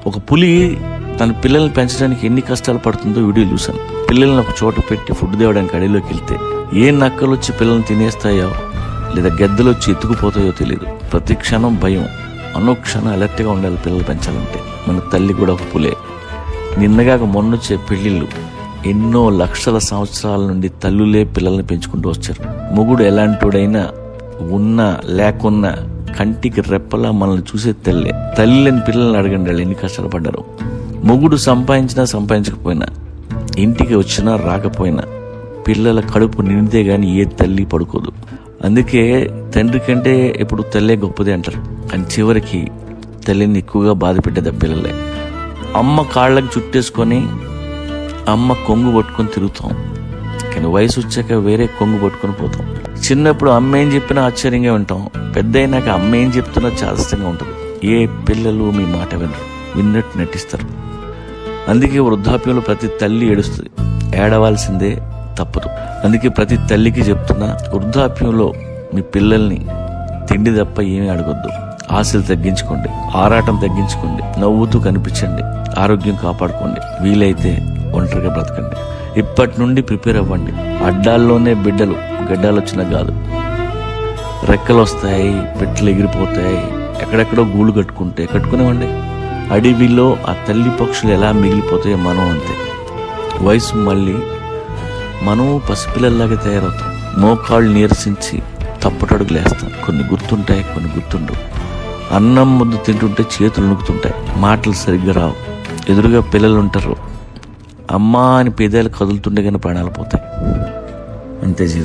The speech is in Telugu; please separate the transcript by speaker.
Speaker 1: ఒక పులి తన పిల్లల్ని పెంచడానికి ఎన్ని కష్టాలు పడుతుందో వీడియో చూశాను. పిల్లల్ని ఒక చోట పెట్టి ఫుడ్ తేవడానికి అడవిలోకి వెళ్తే ఏ నక్కలు వచ్చి పిల్లల్ని తినేస్తాయో లేదా గెద్దలు వచ్చి ఎత్తుకుపోతాయో తెలియదు. ప్రతి క్షణం భయం, అనుక్షణం అలర్ట్గా ఉండాలి పిల్లలు పెంచాలంటే. మన తల్లి కూడా ఒక పులే. నిన్నగాక మొన్నొచ్చే పెళ్లిళ్ళు ఎన్నో లక్షల సంవత్సరాల నుండి తల్లులే పిల్లల్ని పెంచుకుంటూ వచ్చారు. మొగుడు ఎలాంటోడైనా ఉన్నా లేకున్నా కంటికి రెప్పలా మనల్ని చూసే తల్లే. తల్లి లేని పిల్లల్ని అడగండి, వాళ్ళు ఎన్ని కష్టాలు పడ్డారు. మొగుడు సంపాదించినా సంపాదించకపోయినా, ఇంటికి వచ్చినా రాకపోయినా పిల్లల కడుపు నిండితే గాని ఏ తల్లి పడుకోదు. అందుకే తండ్రి కంటే ఎప్పుడు తల్లే గొప్పది అంటారు. కానీ చివరికి తల్లిని ఎక్కువగా బాధ పెట్టేది పిల్లలే. అమ్మ కాళ్ళకి చుట్టేసుకొని అమ్మ కొంగు పట్టుకొని తిరుగుతాం, కానీ వయసు వచ్చాక వేరే కొంగు పట్టుకొని పోతాం. చిన్నప్పుడు అమ్మ ఏం చెప్పినా ఆశ్చర్యంగా వింటాం, పెద్ద అయినాక అమ్మ ఏం చెప్తున్నా చాదస్తంగా ఉంటుంది. ఏ పిల్లలు మీ మాట వినరు, విన్నట్టు నటిస్తారు. అందుకే వృద్ధాప్యంలో ప్రతి తల్లి ఏడుస్తుంది, ఏడవాల్సిందే తప్పదు. అందుకే ప్రతి తల్లికి చెప్తున్నా, వృద్ధాప్యంలో మీ పిల్లల్ని తిండి తప్ప ఏమీ అడగొద్దు. ఆశలు తగ్గించుకోండి, ఆరాటం తగ్గించుకోండి, నవ్వుతూ కనిపించండి, ఆరోగ్యం కాపాడుకోండి, వీలైతే ఒంటరిగా బ్రతకండి. ఇప్పటి నుండి ప్రిపేర్ అవ్వండి. అడ్డాల్లోనే బిడ్డలు, గడ్డాలు వచ్చినా కాదు. రెక్కలు వస్తాయి, పెట్టలు ఎగిరిపోతాయి, ఎక్కడెక్కడో గూళ్ళు కట్టుకునేవ్వండి. అడవిలో ఆ తల్లి పక్షులు ఎలా మిగిలిపోతాయో మనం అంతే. వయసు మళ్ళీ మనం పసిపిల్లల్లాగా తయారవుతాం. మోకాళ్ళు నీరసించి తప్పటడుగులు వేస్తాం. కొన్ని గుర్తుంటాయి, కొన్ని గుర్తుండవు. అన్నం ముద్దు తింటుంటే చేతులు నొక్కుతుంటాయి, మాటలు సరిగ్గా రావు. ఎదురుగా పిల్లలు ఉంటారు, అమ్మా అని పేదాలు కదులుతుండే కానీ ప్రాణాలు పోతాయి. అంతే జీవితం.